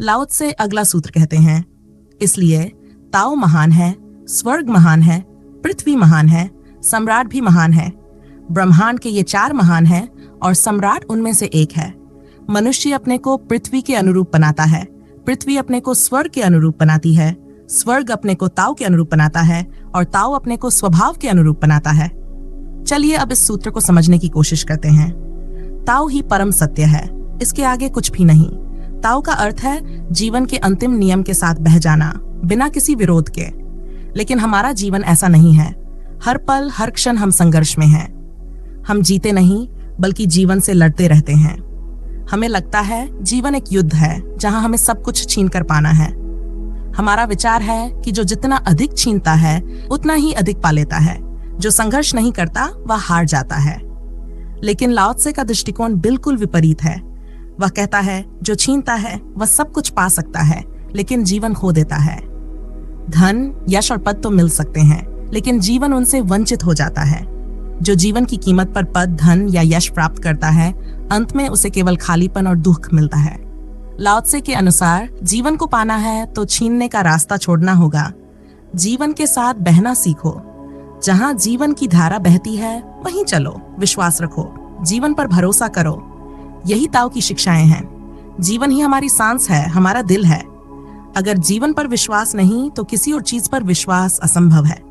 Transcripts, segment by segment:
लाओ त्से अगला सूत्र कहते हैं, इसलिए ताओ महान है, स्वर्ग महान है, पृथ्वी महान है, सम्राट भी महान है। ब्रह्मांड के ये 4 महान हैं और सम्राट उनमें से एक है। मनुष्य अपने को पृथ्वी के अनुरूप बनाता है, पृथ्वी अपने को स्वर्ग के अनुरूप बनाती है, स्वर्ग अपने को ताओ के अनुरूप बनाता है और ताओ अपने को स्वभाव के अनुरूप बनाता है। चलिए अब इस सूत्र को समझने की कोशिश करते हैं। ताओ ही परम सत्य है, इसके आगे कुछ भी नहीं। ताओ का अर्थ है जीवन के अंतिम नियम के साथ बह जाना, बिना किसी विरोध के। लेकिन हमारा जीवन ऐसा नहीं है। हर पल हर क्षण हम संघर्ष में हैं। हम जीते नहीं बल्कि जीवन से लड़ते रहते हैं। हमें लगता है जीवन एक युद्ध है जहां हमें सब कुछ छीन कर पाना है। हमारा विचार है कि जो जितना अधिक छीनता है उतना ही अधिक पा लेता है, जो संघर्ष नहीं करता वह हार जाता है। लेकिन लाओ त्से का दृष्टिकोण बिल्कुल विपरीत है। वह कहता है जो छीनता है वह सब कुछ पा सकता है लेकिन जीवन खो देता है। धन, यश और पद तो मिल सकते हैं लेकिन जीवन उनसे वंचित हो जाता है। जो जीवन की कीमत पर पद, धन या यश प्राप्त करता है, अंत में उसे केवल खालीपन और दुख मिलता है। लाओ त्से के अनुसार जीवन को पाना है तो छीनने का रास्ता छोड़ना होगा। जीवन के साथ बहना सीखो। जहां जीवन की धारा बहती है वहीं चलो, विश्वास रखो, जीवन पर भरोसा करो। यही ताओ की शिक्षाएं हैं। जीवन ही हमारी सांस है, हमारा दिल है। अगर जीवन पर विश्वास नहीं तो किसी और चीज पर विश्वास असंभव है।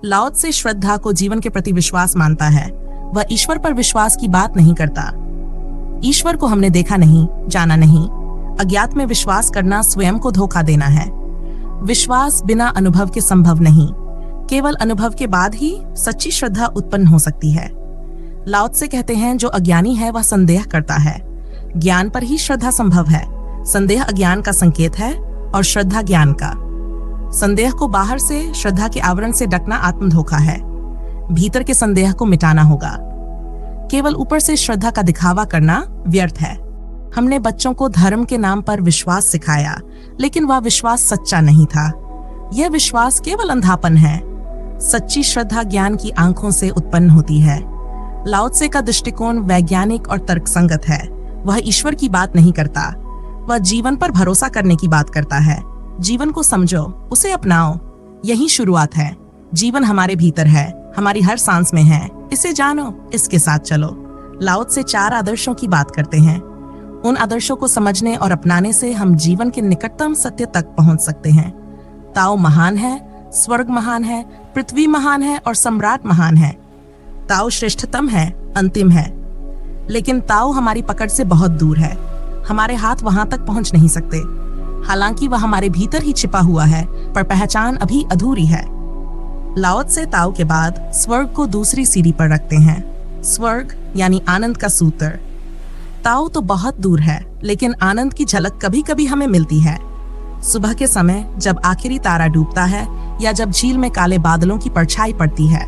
लाओ त्से श्रद्धा को जीवन के प्रति विश्वास मानता है। वह ईश्वर पर विश्वास की बात नहीं करता। ईश्वर को हमने देखा नहीं, जाना नहीं। अज्ञात में विश्वास करना स्वयं को धोखा देना है। विश्वास बिना अनुभव के संभव नहीं। केवल अनुभव के बाद ही सच्ची श्रद्धा उत्पन्न हो सकती है। लाओ त्से कहते हैं जो अज्ञानी है वह संदेह करता है। ज्ञान पर ही श्रद्धा संभव है। संदेह अज्ञान का संकेत है और श्रद्धा ज्ञान का। संदेह को बाहर से, श्रद्धा के आवरण से ढकना आत्मधोखा है। भीतर के संदेह को मिटाना होगा। केवल ऊपर से श्रद्धा का दिखावा करना व्यर्थ है। हमने बच्चों को धर्म के नाम पर विश्वास सिखाया, लेकिन वह विश्वास सच्चा नहीं था। यह विश्वास केवल अंधापन है। सच्ची श्रद्धा ज्ञान की आंखों से उत्पन्न होती है। लाओ त्से का दृष्टिकोण वैज्ञानिक और तर्कसंगत है। वह ईश्वर की बात नहीं करता। वह जीवन पर भरोसा करने की बात करता है। जीवन को समझो, उसे अपनाओ। यही शुरुआत है। जीवन हमारे भीतर है, हमारी हर सांस में है। इसे जानो, इसके साथ चलो। लाओ त्से 4 आदर्शों की बात करते हैं। उन आदर्शों को समझने और अपनाने से हम जीवन के निकटतम सत्य तक पहुंच सकते हैं। ताओ महान है, स्वर्ग महान है, पृथ्वी महान है और सम्राट महान है। ताओ श्रेष्ठतम है, अंतिम है। लेकिन ताओ हमारी पकड़ से बहुत दूर है। हमारे हाथ वहां तक पहुंच नहीं सकते। हालांकि वह हमारे भीतर ही छिपा हुआ है, पर पहचान अभी अधूरी है। लाओ त्से ताओ के बाद स्वर्ग को दूसरी सीढ़ी पर रखते हैं। स्वर्ग यानी आनंद का सूत्र। ताओ तो बहुत दूर है, लेकिन आनंद की झलक कभी कभी हमें मिलती है। सुबह के समय जब आखिरी तारा डूबता है या जब झील में काले बादलों की परछाई पड़ती है,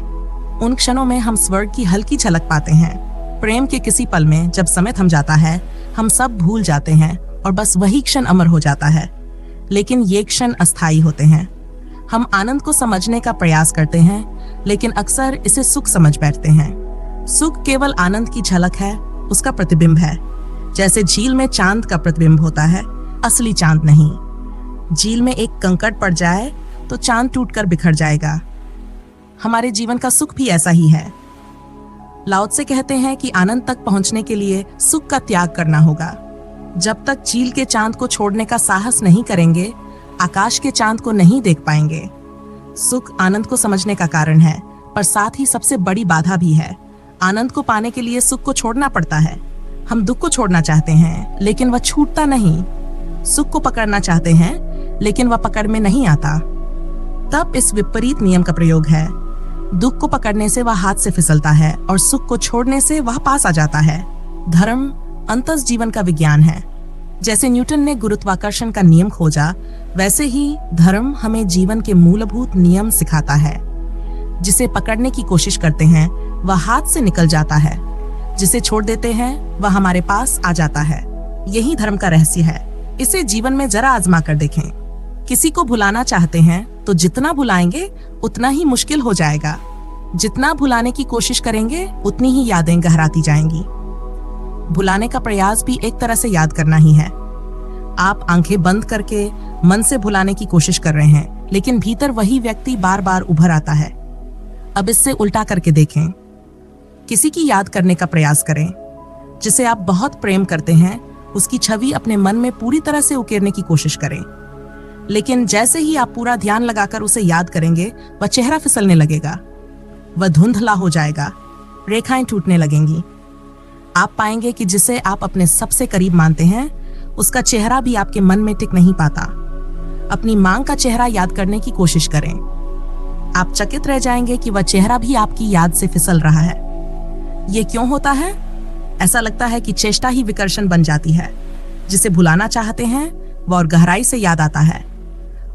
उन क्षणों में हम स्वर्ग की हल्की झलक पाते हैं। प्रेम के किसी पल में जब समय थम जाता है, हम सब भूल जाते हैं और बस वही क्षण अमर हो जाता है। लेकिन ये क्षण अस्थायी होते हैं। हम आनंद को समझने का प्रयास करते हैं, लेकिन अक्सर इसे सुख समझ बैठते हैं। सुख केवल आनंद की झलक है, उसका प्रतिबिंब है। जैसे झील में चांद का प्रतिबिंब होता है, असली चांद नहीं। झील में एक कंकड़ पड़ जाए तो चांद टूटकर बिखर जाएगा। हमारे जीवन का सुख भी ऐसा ही है। लाओ त्से कहते हैं कि आनंद तक पहुंचने के लिए सुख का त्याग करना होगा। जब तक झील के चांद को छोड़ने का साहस नहीं करेंगे, आकाश के चांद को नहीं देख पाएंगे। सुख आनंद को समझने का कारण है, पर साथ ही सबसे बड़ी बाधा भी है। आनंद को पाने के लिए सुख को छोड़ना पड़ता है। हम दुख को छोड़ना चाहते हैं, लेकिन वह छूटता नहीं। सुख को पकड़ना चाहते हैं, लेकिन वह पकड़ में नहीं आता। तब इस विपरीत नियम का प्रयोग है। दुख को पकड़ने से वह हाथ से फिसलता है और सुख को छोड़ने से वह पास आ जाता है। धर्म अंतस जीवन का विज्ञान है। जैसे न्यूटन ने गुरुत्वाकर्षण का नियम खोजा, वैसे ही धर्म हमें जीवन के मूलभूत नियम सिखाता है। जिसे पकड़ने की कोशिश करते हैं वह हाथ से निकल जाता है, जिसे छोड़ देते हैं वह हमारे पास आ जाता है। यही धर्म का रहस्य है। इसे जीवन में जरा आजमा कर देखें। किसी को भुलाना चाहते हैं तो जितना भुलाएंगे उतना ही मुश्किल हो जाएगा। जितना भुलाने की कोशिश करेंगे उतनी ही यादें गहराती जाएंगी। भुलाने का प्रयास भी एक तरह से याद करना ही है। आप आंखें बंद करके मन से भुलाने की कोशिश कर रहे हैं, लेकिन भीतर वही व्यक्ति बार बार उभर आता है। अब इससे उल्टा करके देखें। किसी की याद करने का प्रयास करें जिसे आप बहुत प्रेम करते हैं। उसकी छवि अपने मन में पूरी तरह से उकेरने की कोशिश करें, लेकिन जैसे ही आप पूरा ध्यान लगाकर उसे याद करेंगे, वह चेहरा फिसलने लगेगा, वह धुंधला हो जाएगा, रेखाएं टूटने लगेंगी। आप पाएंगे कि जिसे आप अपने सबसे करीब मानते हैं, उसका चेहरा भी आपके मन में टिक नहीं पाता। अपनी मां का चेहरा याद करने की कोशिश करें। आप चकित रह जाएंगे कि वह चेहरा भी आपकी याद से फिसल रहा है। ये क्यों होता है? ऐसा लगता है कि चेष्टा ही विकर्षण बन जाती है। जिसे भुलाना चाहते हैं वह और गहराई से याद आता है,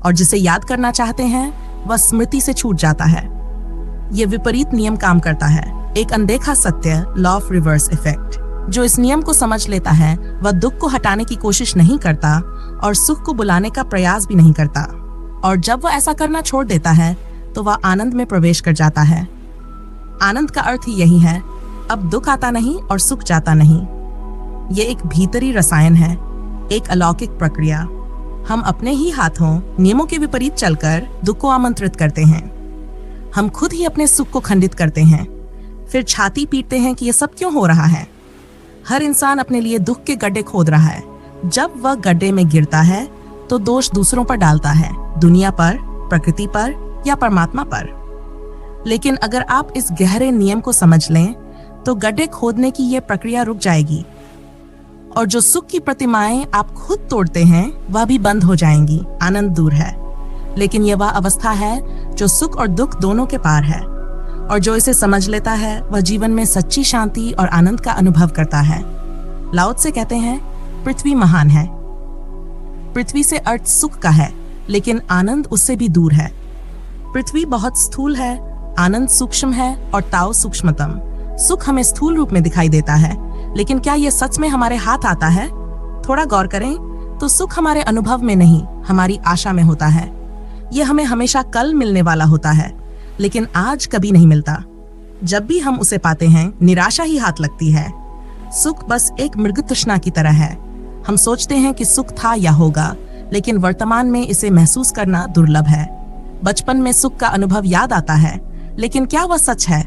और जिसे याद करना चाहते हैं वह स्मृति से छूट जाता है। यह विपरीत नियम काम करता है, एक अनदेखा सत्य, लॉ ऑफ रिवर्स इफेक्ट। जो इस नियम को समझ लेता है वह दुख को हटाने की कोशिश नहीं करता और सुख को बुलाने का प्रयास भी नहीं करता। और जब वह ऐसा करना छोड़ देता है तो वह आनंद में प्रवेश कर जाता है। आनंद का अर्थ ही यही है, अब दुख आता नहीं और सुख जाता नहीं। ये एक भीतरी रसायन है, एक अलौकिक प्रक्रिया। हम अपने ही हाथों नियमों के विपरीत चलकर दुख को आमंत्रित करते हैं। हम खुद ही अपने सुख को खंडित करते हैं, फिर छाती पीटते हैं कि यह सब क्यों हो रहा है। हर इंसान अपने लिए दुख के गड्ढे खोद रहा है। जब वह गड्ढे में गिरता है तो दोष दूसरों पर डालता है, दुनिया पर, प्रकृति पर या परमात्मा पर। लेकिन अगर आप इस गहरे नियम को समझ लें तो गड्ढे खोदने की यह प्रक्रिया रुक जाएगी, और जो सुख की प्रतिमाएं आप खुद तोड़ते हैं वह भी बंद हो जाएंगी। आनंद दूर है, लेकिन यह वह अवस्था है जो सुख और दुख दोनों के पार है, और जो इसे समझ लेता है वह जीवन में सच्ची शांति और आनंद का अनुभव करता है। लाओ त्से कहते हैं, पृथ्वी महान है। पृथ्वी से अर्थ सुख का है, लेकिन आनंद उससे भी दूर है। पृथ्वी बहुत स्थूल है, आनंद सूक्ष्म है और ताओ सूक्ष्मतम। सुख हमें स्थूल रूप में दिखाई देता है, लेकिन क्या यह सच में हमारे हाथ आता है? थोड़ा गौर करें तो सुख हमारे अनुभव में नहीं, हमारी आशा में होता है। यह हमें हमेशा कल मिलने वाला होता है, लेकिन आज कभी नहीं मिलता। जब भी हम उसे पाते हैं, निराशा ही हाथ लगती है। सुख बस एक मृग तृष्णा की तरह है। हम सोचते हैं कि सुख था या होगा, लेकिन वर्तमान में इसे महसूस करना दुर्लभ है। बचपन में सुख का अनुभव याद आता है, लेकिन क्या वह सच है?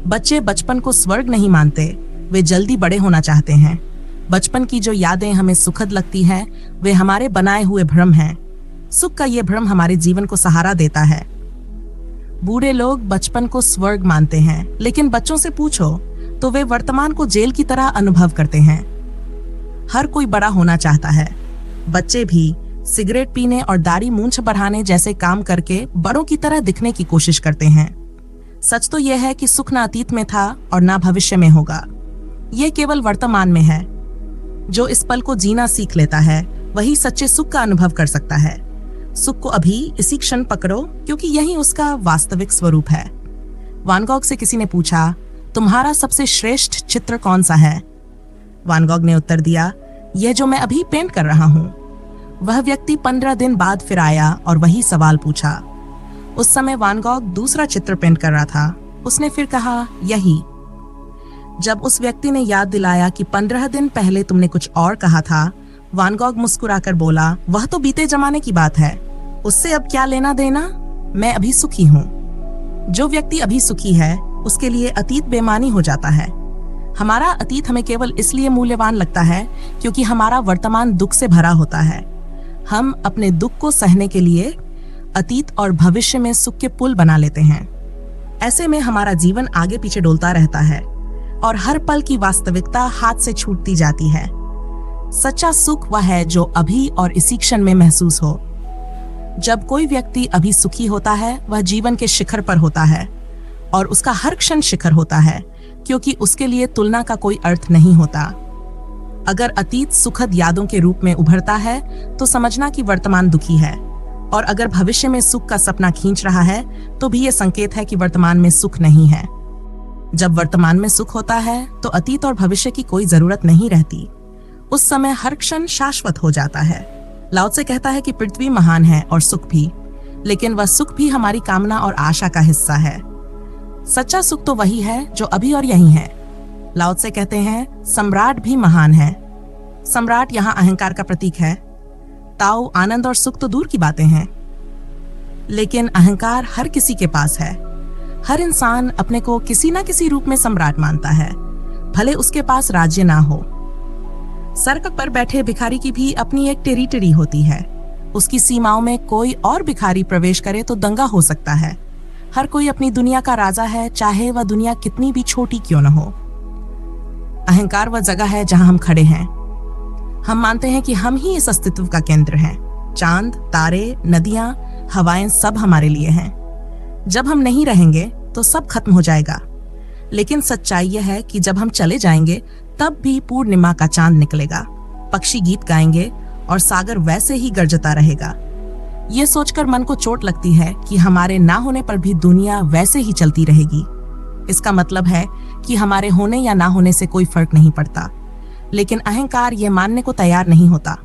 बच्चे बचपन को स्वर्ग नहीं मानते, वे जल्दी बड़े होना चाहते हैं। बचपन की जो यादें हमें सुखद लगती हैं, वे हमारे बनाए हुए भ्रम हैं। सुख का ये भ्रम हमारे जीवन को सहारा देता है। बूढ़े लोग बचपन को स्वर्ग मानते हैं, लेकिन बच्चों से पूछो तो वे वर्तमान को जेल की तरह अनुभव करते हैं। हर कोई बड़ा होना चाहता है। बच्चे भी सिगरेट पीने और दाढ़ी मूंछ बढ़ाने जैसे काम करके बड़ों की तरह दिखने की कोशिश करते हैं। सच तो यह है कि सुख ना अतीत में था और ना भविष्य में होगा, यह केवल वर्तमान में है। जो इस पल को जीना सीख लेता है वही सच्चे सुख का अनुभव कर सकता है। सुख को अभी इसी क्षण पकड़ो, क्योंकि यही उसका वास्तविक स्वरूप है। वान गॉग से किसी ने पूछा, तुम्हारा सबसे श्रेष्ठ चित्र कौन सा है? वान गॉग ने उत्तर दिया, यह जो मैं अभी पेंट कर रहा हूँ। वह व्यक्ति 15 दिन बाद फिर आया और वही सवाल पूछा। उस समय वान गॉग दूसरा चित्र पेंट कर रहा था। उसने फिर कहा, यही। जब उस व्यक्ति ने याद दिलाया कि 15 दिन पहले तुमने कुछ और कहा था, वान गॉग मुस्कुराकर बोला, वह तो बीते जमाने की बात है, उससे अब क्या लेना देना, मैं अभी सुखी हूँ। जो व्यक्ति अभी सुखी है उसके लिए अतीत बेमानी हो जाता है। हमारा अतीत हमें केवल इसलिए मूल्यवान लगता है क्योंकि हमारा वर्तमान दुख से भरा होता है। हम अपने दुख को सहने के लिए अतीत और भविष्य में सुख के पुल बना लेते हैं। ऐसे में हमारा जीवन आगे पीछे डोलता रहता है और हर पल की वास्तविकता हाथ से छूटती जाती है। सच्चा सुख वह है जो अभी और इसी क्षण में महसूस हो। जब कोई व्यक्ति अभी सुखी होता है वह जीवन के शिखर पर होता है, और उसका हर क्षण शिखर होता है क्योंकि उसके लिए तुलना का कोई अर्थ नहीं होता। अगर अतीत सुखद यादों के रूप में उभरता है तो समझना कि वर्तमान दुखी है, और अगर भविष्य में सुख का सपना खींच रहा है तो भी यह संकेत है कि वर्तमान में सुख नहीं है। जब वर्तमान में सुख होता है तो अतीत और भविष्य की कोई जरूरत नहीं रहती। उस समय हर क्षण शाश्वत हो जाता है। लाओ त्से कहता है कि पृथ्वी महान है और सुख भी, लेकिन वह सुख भी हमारी कामना और आशा का हिस्सा है। सच्चा सुख तो वही है जो अभी और यहीं है। लाओ त्से कहते हैं, सम्राट भी महान है। सम्राट यहाँ अहंकार का प्रतीक है। ताओ आनंद और सुख तो दूर की बातें हैं। लेकिन अहंकार हर किसी के पास है। हर इंसान अपने को किसी ना किसी रूप में सम्राट मानता है, भले उसके पास राज्य ना हो। सड़क पर बैठे भिखारी की भी अपनी एक टेरिटरी होती है। उसकी सीमाओं में कोई और भिखारी प्रवेश करे तो दंगा हो सकता है। हर कोई अपनी दुनिया का राजा है, चाहे वह दुनिया कितनी भी छोटी क्यों न हो। अहंकार वह जगह है जहां हम खड़े हैं। हम मानते हैं कि हम ही इस अस्तित्व का केंद्र हैं। चांद, तारे, नदियां, हवाएं सब हमारे लिए हैं। जब हम नहीं रहेंगे तो सब खत्म हो जाएगा। लेकिन सच्चाई यह है कि जब हम चले जाएंगे तब भी पूर्णिमा का चांद निकलेगा, पक्षी गीत गाएंगे और सागर वैसे ही गरजता रहेगा। ये सोचकर मन को चोट लगती है कि हमारे ना होने पर भी दुनिया वैसे ही चलती रहेगी। इसका मतलब है कि हमारे होने या ना होने से कोई फर्क नहीं पड़ता। लेकिन अहंकार ये मानने को तैयार नहीं होता।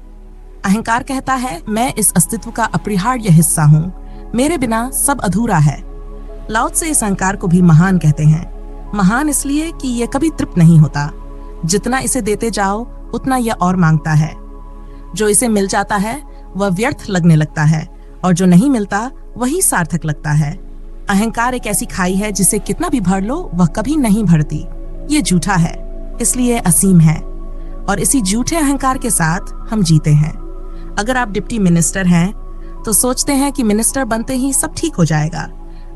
अहंकार कहता है, मैं इस अस्तित्व का अपरिहार्य हिस्सा हूँ, मेरे बिना सब अधूरा है। लाओ त्से इस अहंकार को भी महान कहते हैं। महान इसलिए कि यह कभी तृप्त नहीं होता। जितना इसे देते जाओ उतना यह और मांगता है। जो इसे मिल जाता है वह व्यर्थ लगने लगता है और जो नहीं मिलता वही सार्थक लगता है। अहंकार एक ऐसी खाई है जिसे कितना भी भर लो वह कभी नहीं भरती। ये झूठा है, इसलिए असीम है, और इसी झूठे अहंकार के साथ हम जीते हैं। अगर आप डिप्टी मिनिस्टर हैं तो सोचते हैं कि मिनिस्टर बनते ही सब ठीक हो जाएगा।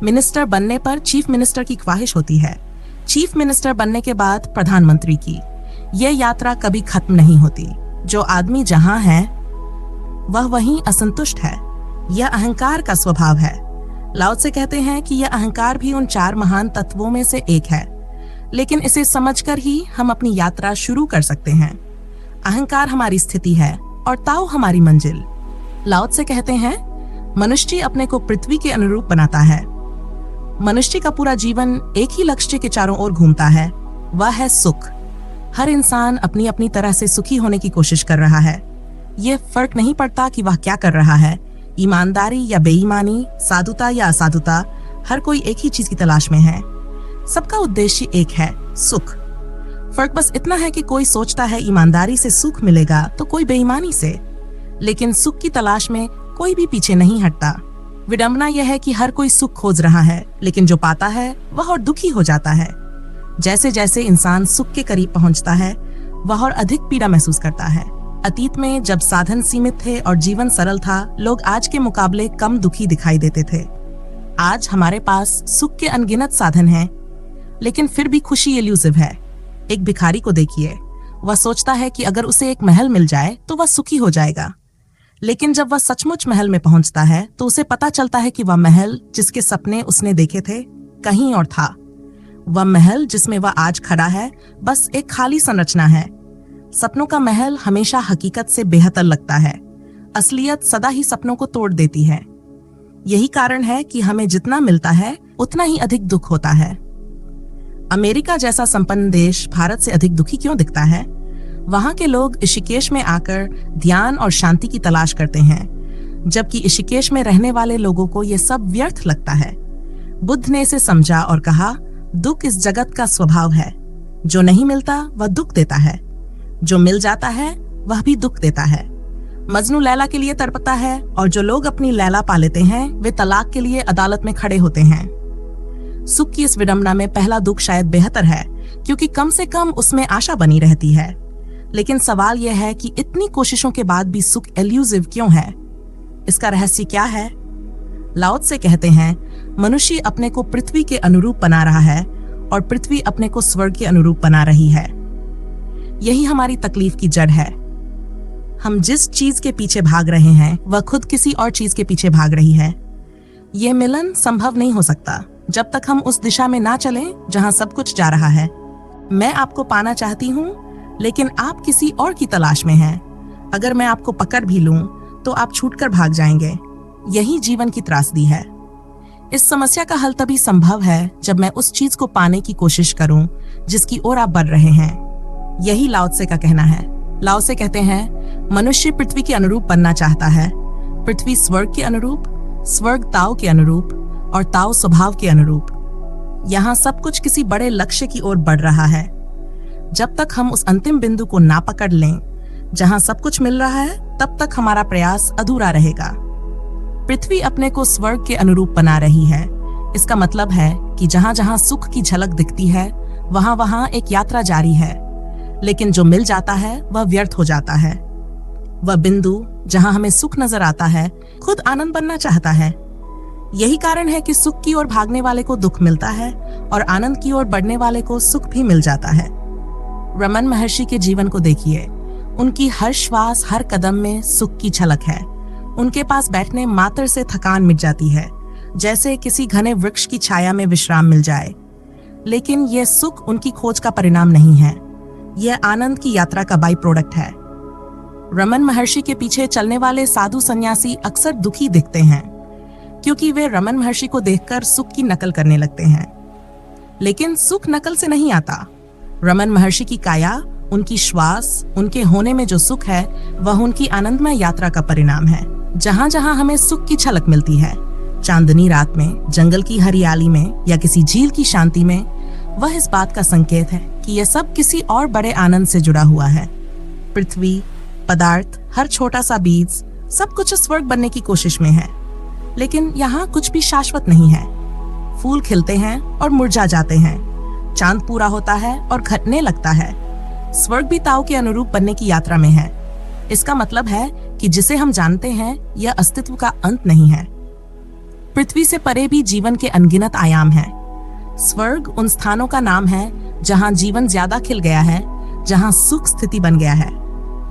मिनिस्टर बनने पर चीफ मिनिस्टर की ख्वाहिश होती है, चीफ मिनिस्टर बनने के बाद प्रधानमंत्री की। यह यात्रा कभी खत्म नहीं होती। जो आदमी जहां है वह वहीं असंतुष्ट है। यह अहंकार का स्वभाव है। लाओ त्से कहते हैं कि यह अहंकार भी उन 4 महान तत्वों में से एक है, लेकिन इसे समझकर ही हम अपनी यात्रा शुरू कर सकते हैं। अहंकार हमारी स्थिति है और ताओ हमारी मंजिल। लाओ त्से कहते हैं, मनुष्य अपने को पृथ्वी के अनुरूप बनाता है। मनुष्य का पूरा जीवन एक ही लक्ष्य के चारों ओर घूमता है, वह है सुख। हर इंसान अपनी अपनी तरह से सुखी होने की कोशिश कर रहा है। यह फर्क नहीं पड़ता कि वह क्या कर रहा है, ईमानदारी या बेईमानी, साधुता या असाधुता, हर कोई एक ही चीज की तलाश में है। सबका उद्देश्य एक है, सुख। फर्क बस इतना है कि कोई सोचता है ईमानदारी से सुख मिलेगा तो कोई बेईमानी से। लेकिन सुख की तलाश में कोई भी पीछे नहीं हटता। विडंबना यह है कि हर कोई सुख खोज रहा है, लेकिन जो पाता है वह और दुखी हो जाता है। जैसे जैसे इंसान सुख के करीब पहुंचता है वह और अधिक पीड़ा महसूस करता है। अतीत में जब साधन सीमित थे और जीवन सरल था, लोग आज के मुकाबले कम दुखी दिखाई देते थे। आज हमारे पास सुख के अनगिनत साधन हैं, लेकिन फिर भी खुशी इल्यूसिव है। एक भिखारी को देखिए, वह सोचता है कि अगर उसे एक महल मिल जाए तो वह सुखी हो जाएगा। लेकिन जब वह सचमुच महल में पहुंचता है तो उसे पता चलता है कि वह महल जिसके सपने उसने देखे थे कहीं और था। वह महल जिसमें वह आज खड़ा है बस एक खाली संरचना है। सपनों का महल हमेशा हकीकत से बेहतर लगता है। असलियत सदा ही सपनों को तोड़ देती है। यही कारण है कि हमें जितना मिलता है उतना ही अधिक दुख होता है। अमेरिका जैसा संपन्न देश भारत से अधिक दुखी क्यों दिखता है? वहां के लोग ऋषिकेश में आकर ध्यान और शांति की तलाश करते हैं, जबकि ऋषिकेश में रहने वाले लोगों को यह सब व्यर्थ लगता है। बुद्ध ने इसे समझा और कहा, दुख इस जगत का स्वभाव है। जो नहीं मिलता वह दुख देता है, जो मिल जाता है वह भी दुख देता है। मजनू लैला के लिए तड़पता है और जो लोग अपनी लैला पा लेते हैं वे तलाक के लिए अदालत में खड़े होते हैं। सुख की इस विडंबना में पहला दुख शायद बेहतर है, क्योंकि कम से कम उसमें आशा बनी रहती है। लेकिन सवाल यह है कि इतनी कोशिशों के बाद भी सुख एल्यूसिव क्यों है? इसका रहस्य क्या है? लाओ त्से कहते हैं, मनुष्य अपने को पृथ्वी के अनुरूप बना रहा है और पृथ्वी अपने को स्वर्ग के अनुरूप बना रही है। यही हमारी तकलीफ की जड़ है। हम जिस चीज के पीछे भाग रहे हैं वह खुद किसी और चीज के पीछे भाग रही है। यह मिलन संभव नहीं हो सकता जब तक हम उस दिशा में ना चलें जहां सब कुछ जा रहा है। मैं आपको पाना चाहती हूँ, लेकिन आप किसी और की तलाश में हैं। अगर मैं आपको पकड़ भी लूं तो आप छूटकर भाग जाएंगे। यही जीवन की त्रासदी है। इस समस्या का हल तभी संभव है जब मैं उस चीज को पाने की कोशिश करूं जिसकी ओर आप बढ़ रहे हैं। यही लाओ त्से का कहना है। लाओ त्से कहते हैं, मनुष्य पृथ्वी के अनुरूप बनना चाहता है, पृथ्वी स्वर्ग के अनुरूप, स्वर्ग ताओ के अनुरूप और ताओ स्वभाव के अनुरूप। यहाँ सब कुछ किसी बड़े लक्ष्य की ओर बढ़ रहा है। जब तक हम उस अंतिम बिंदु को ना पकड़ लें जहां सब कुछ मिल रहा है, तब तक हमारा प्रयास अधूरा रहेगा। पृथ्वी अपने को स्वर्ग के अनुरूप बना रही है। इसका मतलब है कि जहां जहां सुख की झलक दिखती है वहां वहां एक यात्रा जारी है, लेकिन जो मिल जाता है वह व्यर्थ हो जाता है। वह बिंदु जहां हमें सुख नजर आता है खुद आनंद बनना चाहता है। यही कारण है कि सुख की ओर भागने वाले को दुख मिलता है और आनंद की ओर बढ़ने वाले को सुख भी मिल जाता है। रमन महर्षि के जीवन को देखिए। उनकी हर श्वास, हर कदम में सुख की झलक है। उनके पास बैठने मात्र से थकान मिट जाती है, जैसे किसी घने वृक्ष की छाया में विश्राम मिल जाए। लेकिन यह सुख उनकी खोज का परिणाम नहीं है, यह आनंद की यात्रा का बाई प्रोडक्ट है। रमन महर्षि के पीछे चलने वाले साधु सन्यासी अक्सर दुखी दिखते हैं, क्योंकि वे रमन महर्षि को देखकर सुख की नकल करने लगते हैं। लेकिन सुख नकल से नहीं आता। रमन महर्षि की काया, उनकी श्वास, उनके होने में जो सुख है वह उनकी आनंदमय यात्रा का परिणाम है। जहां जहां हमें सुख की झलक मिलती है, चांदनी रात में, जंगल की हरियाली में या किसी झील की शांति में, वह इस बात का संकेत है कि यह सब किसी और बड़े आनंद से जुड़ा हुआ है। पृथ्वी, पदार्थ, हर छोटा सा बीज, सब कुछ स्वर्ग बनने की कोशिश में है। लेकिन यहाँ कुछ भी शाश्वत नहीं है। फूल खिलते हैं और मुरझा जाते हैं, चांद पूरा होता है और घटने लगता है। स्वर्ग भी ताओ के अनुरूप बनने की यात्रा में है। इसका मतलब है कि जिसे हम जानते हैं यह अस्तित्व का अंत नहीं है। पृथ्वी से परे भी जीवन के अनगिनत आयाम हैं। स्वर्ग उन स्थानों का नाम है जहां जीवन ज्यादा खिल गया है, जहां सुख स्थिति बन गया है।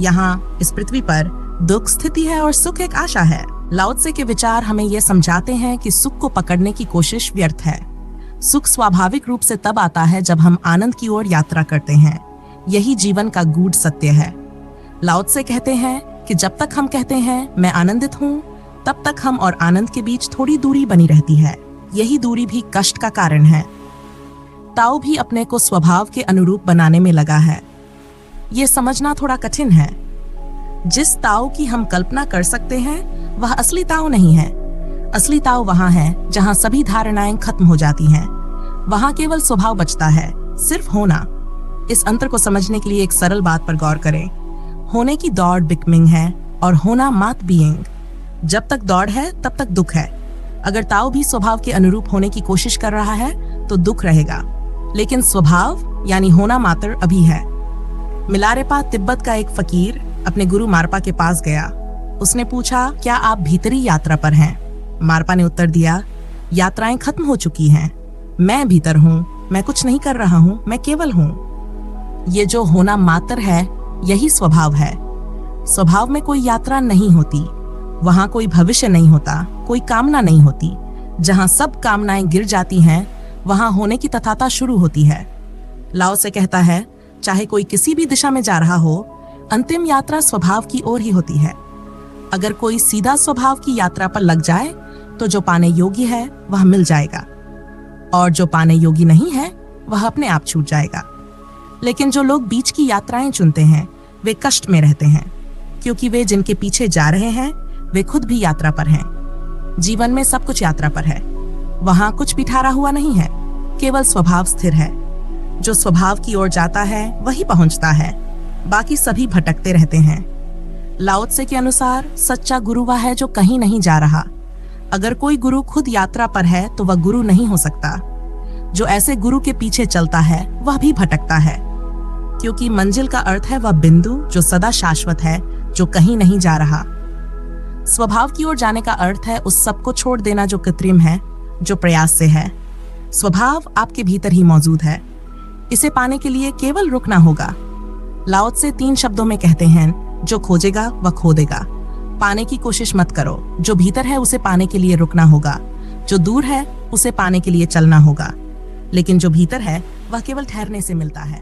यहाँ इस पृथ्वी पर दुख स्थिति है और सुख एक आशा है। लाओ त्से के विचार हमें यह समझाते हैं कि सुख को पकड़ने की कोशिश व्यर्थ है। सुख स्वाभाविक रूप से तब आता है जब हम आनंद की ओर यात्रा करते हैं। यही जीवन का गूढ़ सत्य है। लाओ त्से कहते हैं कि जब तक हम कहते हैं मैं आनंदित हूँ, तब तक हम और आनंद के बीच थोड़ी दूरी बनी रहती है। यही दूरी भी कष्ट का कारण है। ताओ भी अपने को स्वभाव के अनुरूप बनाने में लगा है। ये समझना थोड़ा कठिन है। जिस ताओ की हम कल्पना कर सकते हैं वह असली ताओ नहीं है। असली ताओ वहां है जहां सभी धारणाएं खत्म हो जाती हैं। वहां केवल स्वभाव बचता है, सिर्फ होना। इस अंतर को समझने के लिए एक सरल बात पर गौर करें। होने की दौड़ बिकमिंग है और होना मात बीइंग। जब तक दौड़ है तब तक दुख है। अगर ताओ भी स्वभाव के अनुरूप होने की कोशिश कर रहा है तो दुख रहेगा, लेकिन स्वभाव यानी होना मात्र अभी है। मिलारेपा तिब्बत का एक फकीर अपने गुरु मारपा के पास गया। उसने पूछा, क्या आप भीतरी यात्रा पर हैं? मारपा ने उत्तर दिया, यात्राएं खत्म हो चुकी हैं। मैं भीतर हूँ, मैं कुछ नहीं कर रहा हूँ, मैं केवल हूँ। ये जो होना मात्र है यही स्वभाव है। स्वभाव में कोई यात्रा नहीं होती, वहां कोई भविष्य नहीं होता, कोई कामना नहीं होती। जहां सब कामनाएं गिर जाती हैं वहां होने की तथाता शुरू होती है। लाओ से कहता है, चाहे कोई किसी भी दिशा में जा रहा हो, अंतिम यात्रा स्वभाव की ओर ही होती है। अगर कोई सीधा स्वभाव की यात्रा पर लग जाए तो जो पाने योग्य है वह मिल जाएगा, और जो पाने योग्य नहीं है वह अपने आप छूट जाएगा। लेकिन जो लोग बीच की यात्राएं चुनते हैं वे कष्ट में रहते हैं, क्योंकि वे जिनके पीछे जा रहे हैं वे खुद भी यात्रा पर हैं। जीवन में सब कुछ यात्रा पर है। वहां कुछ भी ठहरा हुआ नहीं है, केवल स्वभाव स्थिर है। जो स्वभाव की ओर जाता है वही पहुंचता है, बाकी सभी भटकते रहते हैं। लाओ त्से के अनुसार सच्चा गुरु वह है जो कहीं नहीं जा रहा। अगर कोई गुरु खुद यात्रा पर है तो वह गुरु नहीं हो सकता। जो ऐसे गुरु के पीछे चलता है वह भी भटकता है, क्योंकि मंजिल का अर्थ है वह बिंदु जो सदा शाश्वत है, जो कहीं नहीं जा रहा। स्वभाव की ओर जाने का अर्थ है उस सब को छोड़ देना जो कृत्रिम है, जो प्रयास से है। स्वभाव आपके भीतर ही मौजूद है। इसे पाने के लिए केवल रुकना होगा। लाओ त्से 3 शब्दों में कहते हैं, जो खोजेगा वह खो देगा। पाने की कोशिश मत करो। जो भीतर है उसे पाने के लिए रुकना होगा। जो दूर है उसे पाने के लिए चलना होगा। लेकिन जो भीतर है वह केवल ठहरने से मिलता है।